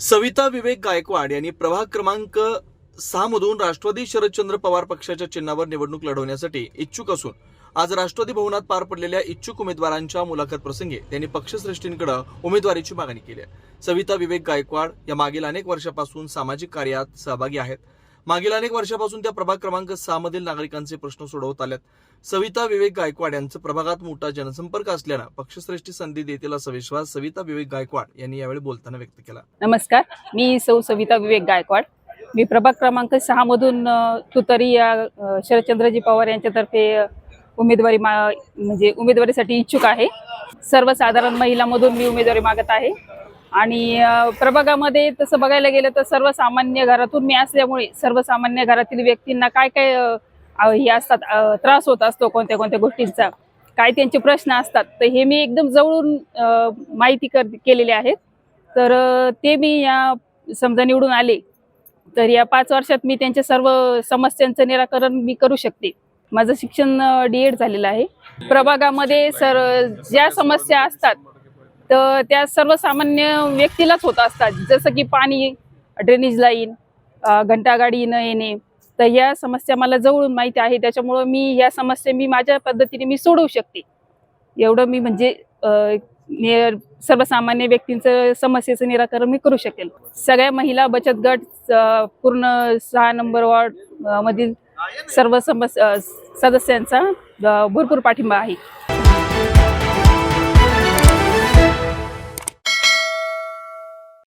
सविता विवेक गायकवाड यांनी प्रभाग क्रमांक 6 मधून राष्ट्रवादी शरदचंद्र पवार पक्षाच्या चिन्हावर निवडणूक लढवण्यासाठी इच्छुक असून आज राष्ट्रवादी भवनात पार पडलेल्या इच्छुक उमेदवारांच्या मुलाखत प्रसंगी त्यांनी पक्षश्रेष्ठींकडे उमेदवारीची मागणी केली आहे। सविता विवेक गायकवाड या मागील अनेक वर्षापासून सामाजिक कार्यात सहभागी आहेत। मागील अनेक वर्षापासून त्या प्रभाग क्रमांक 6 मधील नागरिकांचे प्रश्न सोडवत आल्यात। सविता विवेक गायकवाड यांचं प्रभागात मोठा जनसंपर्क असल्यानं पक्षश्रेष्ठी संधी देतील असा विश्वास सविता विवेक गायकवाड यांनी यावेळी बोलताना व्यक्त केला। नमस्कार, मी सौ सविता विवेक गायकवाड। मी प्रभाग क्रमांक 6 मधून तुतारी या शरदचंद्रजी पवार यांच्यातर्फे उमेदवारीसाठी इच्छुक आहे। सर्वसाधारण महिलामधून मी उमेदवारी मागत आहे आणि प्रभागामध्ये तसं बघायला गेलं तर सर्वसामान्य घरातून मी असल्यामुळे सर्वसामान्य घरातील व्यक्तींना काय काय हे असतात, त्रास होत असतो कोणत्या कोणत्या गोष्टींचा, काय त्यांचे प्रश्न असतात, तर हे मी एकदम जवळून माहिती केलेली आहेत। तर ते मी या समजा निवडून आले तर या 5 वर्षात मी त्यांच्या सर्व समस्यांचं निराकरण मी करू शकते। माझं शिक्षण D.Ed झालेलं आहे। प्रभागामध्ये ज्या समस्या असतात तर त्या सर्वसामान्य व्यक्तीलाच होत असतात, जसं की पाणी, ड्रेनेज लाईन, घंटागाडी न येणे, तर या समस्या मला जवळून माहिती आहे। त्याच्यामुळं मी या समस्या माझ्या पद्धतीने मी सोडवू शकते। एवढं मी म्हणजे सर्वसामान्य व्यक्तींचं समस्येचं निराकरण मी करू शकेल। सगळ्या महिला बचत गट पूर्ण 6 नंबर वॉर्ड मधील सर्व सदस्यांचा भरपूर पाठिंबा आहे।